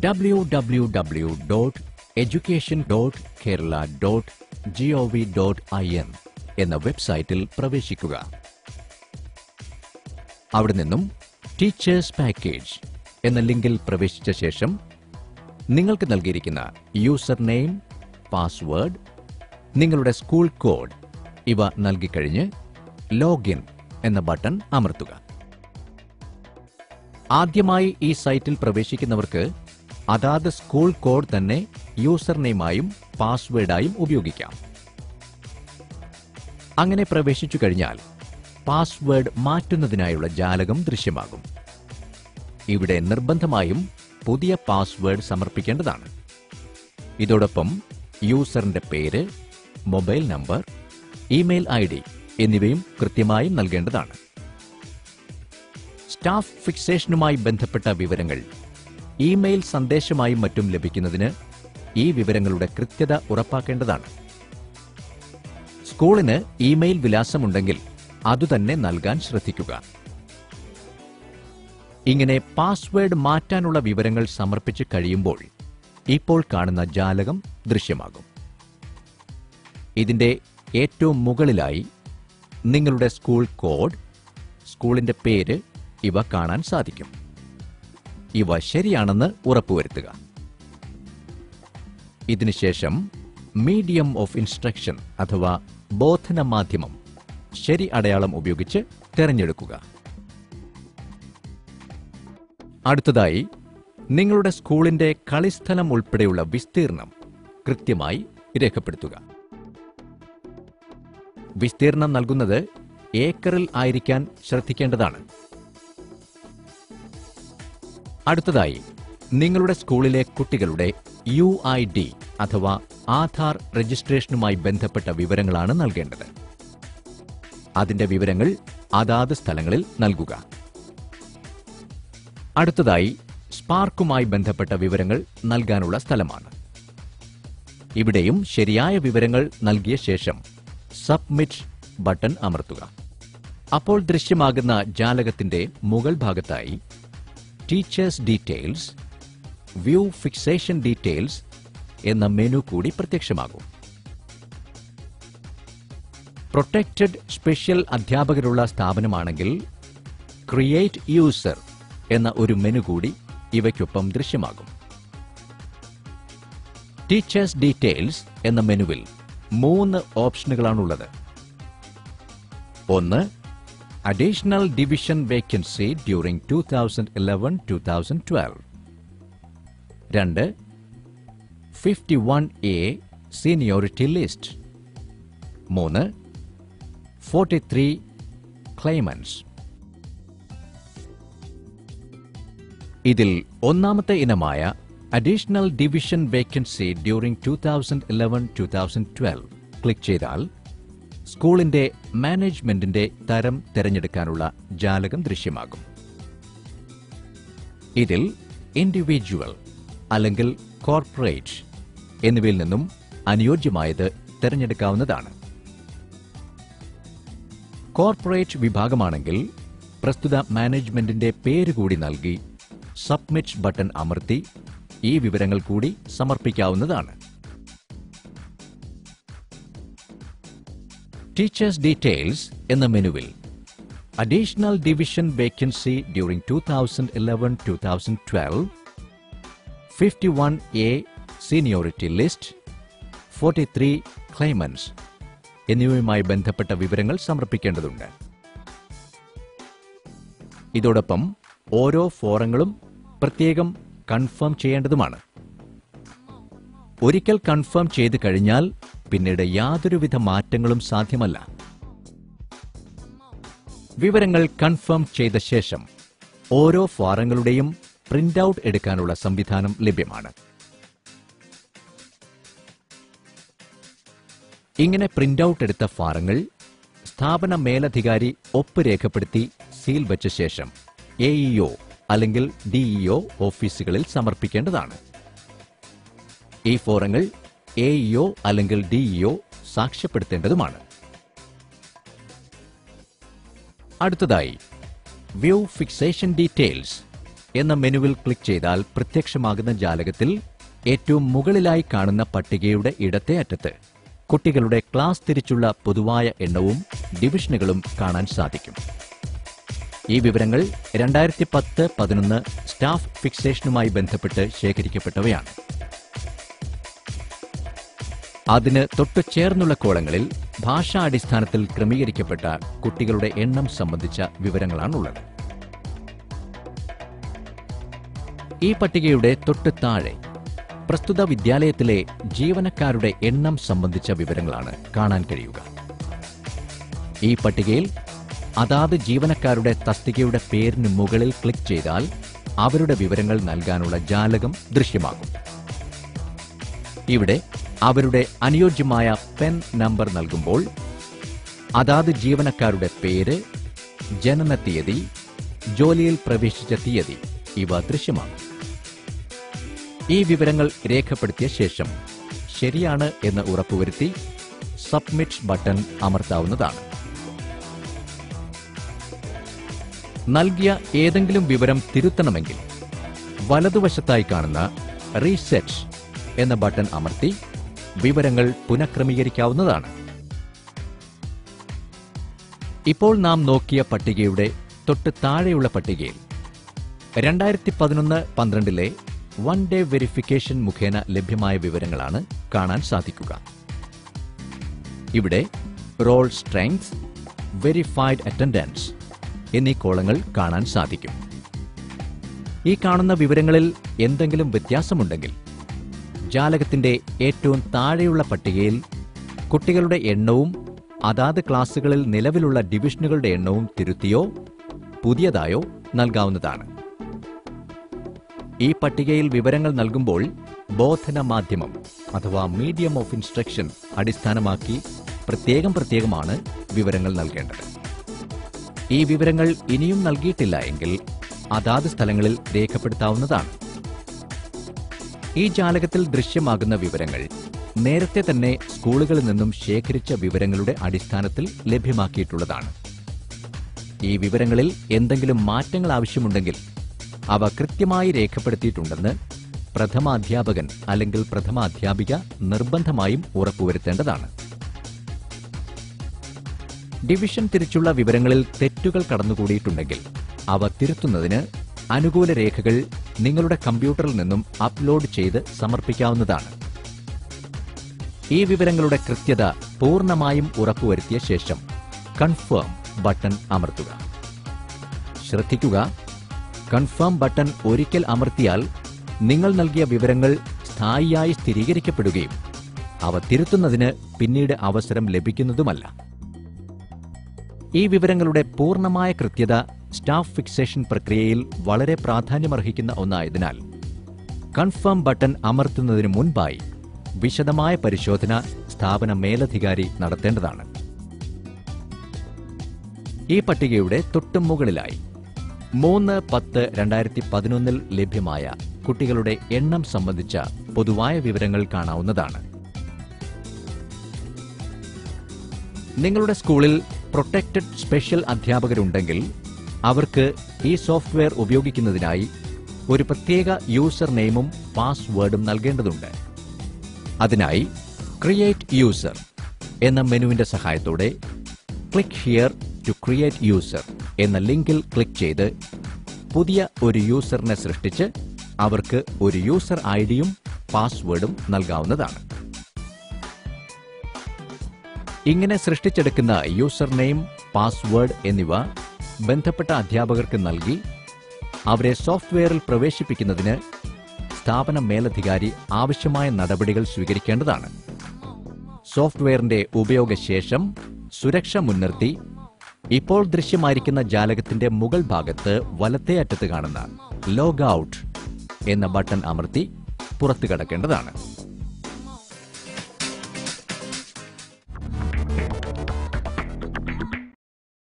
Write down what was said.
www.education.kerala.gov.in എന്ന വെബ്സൈറ്റിൽ പ്രവേശിക്കുക. അവിടെ നിന്നും ടീച്ചേഴ്സ് പാക്കേജ് എന്ന ലിങ്കിൽ പ്രവേശിച്ച ശേഷം നിങ്ങൾക്ക് നൽകിയിരിക്കുന്ന യൂസർ നെയിം, പാസ്വേഡ്, നിങ്ങളുടെ സ്കൂൾ കോഡ് ഇവ നൽകിക്കഴിഞ്ഞ് ലോഗിൻ എന്ന ബട്ടൺ അമർത്തുക. ആദ്യമായി ഈ സൈറ്റിൽ പ്രവേശിക്കുന്നവർക്ക് അതാത് സ്കൂൾ കോഡ് തന്നെ യൂസർ നെയിമായും പാസ്വേഡായും ഉപയോഗിക്കാം. അങ്ങനെ പ്രവേശിച്ചു കഴിഞ്ഞാൽ പാസ്വേഡ് മാറ്റുന്നതിനായുള്ള ജാലകം ദൃശ്യമാകും. ഇവിടെ നിർബന്ധമായും പുതിയ പാസ്വേഡ് സമർപ്പിക്കേണ്ടതാണ്. ഇതോടൊപ്പം യൂസറിന്റെ പേര്, മൊബൈൽ നമ്പർ, ഇമെയിൽ ID എന്നിവയും കൃത്യമായും നൽകേണ്ടതാണ്. സ്റ്റാഫ് ഫിക്സേഷനുമായി ബന്ധപ്പെട്ട വിവരങ്ങൾ ഇമെയിൽ സന്ദേശമായും മറ്റും ലഭിക്കുന്നതിന് ഈ വിവരങ്ങളുടെ കൃത്യത ഉറപ്പാക്കേണ്ടതാണ്. സ്കൂളിന് ഇമെയിൽ വിലാസമുണ്ടെങ്കിൽ അതുതന്നെ നൽകാൻ ശ്രദ്ധിക്കുക. ഇങ്ങനെ പാസ്വേഡ് മാറ്റാനുള്ള വിവരങ്ങൾ സമർപ്പിച്ച് കഴിയുമ്പോൾ ഇപ്പോൾ കാണുന്ന ജാലകം ദൃശ്യമാകും. ഇതിന്റെ ഏറ്റവും മുകളിലായി നിങ്ങളുടെ സ്കൂൾ കോഡ്, സ്കൂളിന്റെ പേര് ഇവ കാണാൻ സാധിക്കും. ഇവ ശരിയാണെന്ന് ഉറപ്പുവരുത്തുക. ഇതിനുശേഷം മീഡിയം ഓഫ് ഇൻസ്ട്രക്ഷൻ അഥവാ ബോധന മാധ്യമം ശരി അടയാളം ഉപയോഗിച്ച് തിരഞ്ഞെടുക്കുക. അടുത്തതായി നിങ്ങളുടെ സ്കൂളിന്റെ കളിസ്ഥലം ഉൾപ്പെടെയുള്ള വിസ്തീർണം കൃത്യമായി രേഖപ്പെടുത്തുക. വിസ്തീർണം നൽകുന്നത് ഏക്കറിൽ ആയിരിക്കാൻ ശ്രദ്ധിക്കേണ്ടതാണ്. അടുത്തതായി നിങ്ങളുടെ സ്കൂളിലെ കുട്ടികളുടെ UID അഥവാ ആധാർ രജിസ്ട്രേഷനുമായി ബന്ധപ്പെട്ട വിവരങ്ങളാണ് നൽകേണ്ടത്. അതിന്റെ വിവരങ്ങൾ അതാത് സ്ഥലങ്ങളിൽ നൽകുക. അടുത്തതായി സ്പാർക്കുമായി ബന്ധപ്പെട്ട വിവരങ്ങൾ നൽകാനുള്ള സ്ഥലമാണ്. ഇവിടെയും ശരിയായ വിവരങ്ങൾ നൽകിയ ശേഷം സബ്മിറ്റ് ബട്ടൺ അമർത്തുക. അപ്പോൾ ദൃശ്യമാകുന്ന ജാലകത്തിന്റെ മുകൾ ഭാഗത്തായി teachers details, view fixation details എന്ന മെനു കൂടി പ്രത്യക്ഷമാകും. പ്രൊട്ടക്റ്റഡ് സ്പെഷ്യൽ അധ്യാപകരുള്ള സ്ഥാപനമാണെങ്കിൽ ക്രിയേറ്റ് യൂസർ എന്ന ഒരു മെനു കൂടി ഇവയ്ക്കൊപ്പം ദൃശ്യമാകും. ടീച്ചേഴ്സ് ഡീറ്റെയിൽസ് എന്ന മെനുവിൽ 3 ഓപ്ഷനുകളാണുള്ളത്. ഒന്ന്, additional division vacancy during 2011-2012. 2, 51A seniority list. 3, 43 claimants. ഇതിൽ ഒന്നാമത്തെ ഇനമായ additional division vacancy during 2011-2012 click ചെയ്താൽ സ്കൂളിന്റെ മാനേജ്മെന്റിന്റെ തരം തിരഞ്ഞെടുക്കാനുള്ള ജാലകം ദൃശ്യമാകും. ഇതിൽ ഇൻഡിവിജ്വൽ അല്ലെങ്കിൽ കോർപ്പറേറ്റ് എന്നിവയിൽ നിന്നും അനുയോജ്യമായത് തിരഞ്ഞെടുക്കാവുന്നതാണ്. കോർപ്പറേറ്റ് വിഭാഗമാണെങ്കിൽ പ്രസ്തുത മാനേജ്മെന്റിന്റെ പേര് കൂടി നൽകി സബ്മിറ്റ് ബട്ടൺ അമർത്തി ഈ വിവരങ്ങൾ കൂടി സമർപ്പിക്കാവുന്നതാണ്. ടീച്ചേഴ്സ് ഡീറ്റെയിൽസ് എന്ന മെനുവിൽ additional division vacancy during 2011-2012, 51A seniority list, 43 ക്ലെയിമൻസ് എന്നിവയുമായി ബന്ധപ്പെട്ട വിവരങ്ങൾ സമർപ്പിക്കേണ്ടതുണ്ട്. ഇതോടൊപ്പം ഓരോ ഫോറങ്ങളും പ്രത്യേകം കൺഫേം ചെയ്യേണ്ടതുമാണ്. ഒരിക്കൽ കൺഫേം ചെയ്തു കഴിഞ്ഞാൽ പിന്നീട് യാതൊരുവിധ മാറ്റങ്ങളും സാധ്യമല്ല. വിവരങ്ങൾ കൺഫേം ചെയ്ത ശേഷം ഓരോ ഫോറങ്ങളുടെയും പ്രിന്റ് ഔട്ട് എടുക്കാനുള്ള സംവിധാനം ലഭ്യമാണ്. ഇങ്ങനെ പ്രിന്റ് ഔട്ട് എടുത്ത ഫാറങ്ങൾ സ്ഥാപന മേലധികാരി ഒപ്പ് രേഖപ്പെടുത്തി സീൽ വച്ച ശേഷം AEO അല്ലെങ്കിൽ DEO ഓഫീസുകളിൽ സമർപ്പിക്കേണ്ടതാണ്. ഈ ഫോറങ്ങൾ AEO അല്ലെങ്കിൽ DEO സാക്ഷ്യപ്പെടുത്തേണ്ടതുമാണ്. അടുത്തതായി വ്യൂ ഫിക്സേഷൻ ഡീറ്റെയിൽസ് എന്ന മെനുവിൽ ക്ലിക്ക് ചെയ്താൽ പ്രത്യക്ഷമാകുന്ന ജാലകത്തിൽ ഏറ്റവും മുകളിലായി കാണുന്ന പട്ടികയുടെ ഇടത്തെ അറ്റത്ത് കുട്ടികളുടെ ക്ലാസ് തിരിച്ചുള്ള പൊതുവായ എണ്ണവും ഡിവിഷനുകളും കാണാൻ സാധിക്കും. ഈ വിവരങ്ങൾ 2010-11 സ്റ്റാഫ് ഫിക്സേഷനുമായി ബന്ധപ്പെട്ട് ശേഖരിക്കപ്പെട്ടവയാണ്. അതിന് തൊട്ടു ചേർന്നുള്ള കോളങ്ങളിൽ ഭാഷാടിസ്ഥാനത്തിൽ ക്രമീകരിക്കപ്പെട്ട കുട്ടികളുടെ എണ്ണം സംബന്ധിച്ച വിവരങ്ങളാണുള്ളത്. ഈ പട്ടികയുടെ തൊട്ടു താഴെ പ്രസ്തുത വിദ്യാലയത്തിലെ ജീവനക്കാരുടെ എണ്ണം സംബന്ധിച്ച വിവരങ്ങളാണ് കാണാൻ കഴിയുക. ഈ പട്ടികയിൽ അതാത് ജീവനക്കാരുടെ തസ്തികയുടെ പേരിന് മുകളിൽ ക്ലിക്ക് ചെയ്താൽ അവരുടെ വിവരങ്ങൾ നൽകാനുള്ള ജാലകം ദൃശ്യമാകും. ഇവിടെ അവരുടെ അനുയോജ്യമായ പെൻ നമ്പർ നൽകുമ്പോൾ അതാത് ജീവനക്കാരുടെ പേര്, ജനനത്തീയതി, ജോലിയിൽ പ്രവേശിച്ച തീയതി ഇവ ദൃശ്യമാകും. ഈ വിവരങ്ങൾ രേഖപ്പെടുത്തിയ ശേഷം ശരിയാണ് എന്ന് ഉറപ്പുവരുത്തി സബ്മിറ്റ് ബട്ടൺ അമർത്താവുന്നതാണ്. നൽകിയ ഏതെങ്കിലും വിവരം തിരുത്തണമെങ്കിൽ വലതുവശത്തായി കാണുന്ന റീസെറ്റ് എന്ന ബട്ടൺ അമർത്തി വിവരങ്ങൾ പുനഃക്രമീകരിക്കാവുന്നതാണ്. ഇപ്പോൾ നാം നോക്കിയ പട്ടികയുടെ തൊട്ട് താഴെയുള്ള പട്ടികയിൽ 2011-12 വൺ ഡേ വെരിഫിക്കേഷൻ മുഖേന ലഭ്യമായ വിവരങ്ങളാണ് കാണാൻ സാധിക്കുക. ഇവിടെ റോൾ സ്ട്രെങ്ത്, വെരിഫൈഡ് അറ്റൻഡൻസ് എന്നീ കോളങ്ങൾ കാണാൻ സാധിക്കും. ഈ കാണുന്ന വിവരങ്ങളിൽ എന്തെങ്കിലും വ്യത്യാസമുണ്ടെങ്കിൽ ജാലകത്തിന്റെ ഏറ്റവും താഴെയുള്ള പട്ടികയിൽ കുട്ടികളുടെ എണ്ണവും അതാത് ക്ലാസുകളിൽ നിലവിലുള്ള ഡിവിഷനുകളുടെ എണ്ണവും തിരുത്തിയോ പുതിയതായോ നൽകാവുന്നതാണ്. ഈ പട്ടികയിൽ വിവരങ്ങൾ നൽകുമ്പോൾ ബോധന മാധ്യമം അഥവാ മീഡിയം ഓഫ് ഇൻസ്ട്രക്ഷൻ അടിസ്ഥാനമാക്കി പ്രത്യേകമാണ് വിവരങ്ങൾ നൽകേണ്ടത്. ഈ വിവരങ്ങൾ ഇനിയും നൽകിയിട്ടില്ല എങ്കിൽ അതാത് സ്ഥലങ്ങളിൽ രേഖപ്പെടുത്താവുന്നതാണ്. ഈ ജാലകത്തിൽ ദൃശ്യമാകുന്ന വിവരങ്ങൾ നേരത്തെ തന്നെ സ്കൂളുകളിൽ നിന്നും ശേഖരിച്ച വിവരങ്ങളുടെ അടിസ്ഥാനത്തിൽ ലഭ്യമാക്കിയിട്ടുള്ളതാണ്. ഈ വിവരങ്ങളിൽ എന്തെങ്കിലും മാറ്റങ്ങൾ ആവശ്യമുണ്ടെങ്കിൽ അവ കൃത്യമായി രേഖപ്പെടുത്തിയിട്ടുണ്ടെന്ന് പ്രഥമാധ്യാപകൻ അല്ലെങ്കിൽ പ്രഥമാധ്യാപിക നിർബന്ധമായും ഉറപ്പുവരുത്തേണ്ടതാണ്. ഡിവിഷൻ തിരിച്ചുള്ള വിവരങ്ങളിൽ തെറ്റുകൾ കടന്നുകൂടിയിട്ടുണ്ടെങ്കിൽ അവ തിരുത്തുന്നതിന് അനുകൂല രേഖകൾ നിങ്ങളുടെ കമ്പ്യൂട്ടറിൽ നിന്നും അപ്ലോഡ് ചെയ്ത് സമർപ്പിക്കാവുന്നതാണ്. ഈ വിവരങ്ങളുടെ കൃത്യത പൂർണ്ണമായും ഉറപ്പുവരുത്തിയ ശേഷം കൺഫേം ബട്ടൺ അമർത്തുക. ശ്രദ്ധിക്കുക, കൺഫേം ബട്ടൺ ഒരിക്കൽ അമർത്തിയാൽ നിങ്ങൾ നൽകിയ വിവരങ്ങൾ സ്ഥായിയായി സ്ഥിരീകരിക്കപ്പെടുകയും അവ തിരുത്തുന്നതിന് പിന്നീട് അവസരം ലഭിക്കുന്നതുമല്ല. ഈ വിവരങ്ങളുടെ പൂർണ്ണമായ കൃത്യത സ്റ്റാഫ് ഫിക്സേഷൻ പ്രക്രിയയിൽ വളരെ പ്രാധാന്യമർഹിക്കുന്ന ഒന്നായതിനാൽ കൺഫേം ബട്ടൺ അമർത്തുന്നതിന് മുൻപായി വിശദമായ പരിശോധന സ്ഥാപന മേലധികാരി നടത്തേണ്ടതാണ്. ഈ പട്ടികയുടെ തൊട്ടുമുകളിലായി 3-10-2011 ലഭ്യമായ കുട്ടികളുടെ എണ്ണം സംബന്ധിച്ച പൊതുവായ വിവരങ്ങൾ കാണാവുന്നതാണ്. നിങ്ങളുടെ സ്കൂളിൽ പ്രൊട്ടക്റ്റഡ് സ്പെഷ്യൽ അധ്യാപകരുണ്ടെങ്കിൽ അവർക്ക് ഈ സോഫ്റ്റ്വെയർ ഉപയോഗിക്കുന്നതിനായി ഒരു പ്രത്യേക യൂസർ നെയിമും പാസ്വേഡും നൽകേണ്ടതുണ്ട്. അതിനായി ക്രിയേറ്റ് യൂസർ എന്ന മെനുവിന്റെ സഹായത്തോടെ click here to create user എന്ന ലിങ്കിൽ ക്ലിക്ക് ചെയ്ത് പുതിയ ഒരു യൂസറിനെ സൃഷ്ടിച്ച് അവർക്ക് ഒരു യൂസർ ഐഡിയും പാസ്വേഡും നൽകാവുന്നതാണ്. ഇങ്ങനെ സൃഷ്ടിച്ചെടുക്കുന്ന യൂസർ നെയിം, പാസ്വേഡ് എന്നിവ ബന്ധപ്പെട്ട അധ്യാപകർക്ക് നൽകി അവരെ സോഫ്റ്റ്വെയറിൽ പ്രവേശിപ്പിക്കുന്നതിന് സ്ഥാപന മേലധികാരി ആവശ്യമായ നടപടികൾ സ്വീകരിക്കേണ്ടതാണ്. സോഫ്റ്റ്വെയറിന്റെ ഉപയോഗശേഷം സുരക്ഷ മുൻനിർത്തി ഇപ്പോൾ ദൃശ്യമായിരിക്കുന്ന ജാലകത്തിന്റെ മുകൾ ഭാഗത്ത് വലത്തേ അറ്റത്ത് കാണുന്ന ലോഗ് ഔട്ട് എന്ന ബട്ടൺ അമർത്തി പുറത്തു കടക്കേണ്ടതാണ്.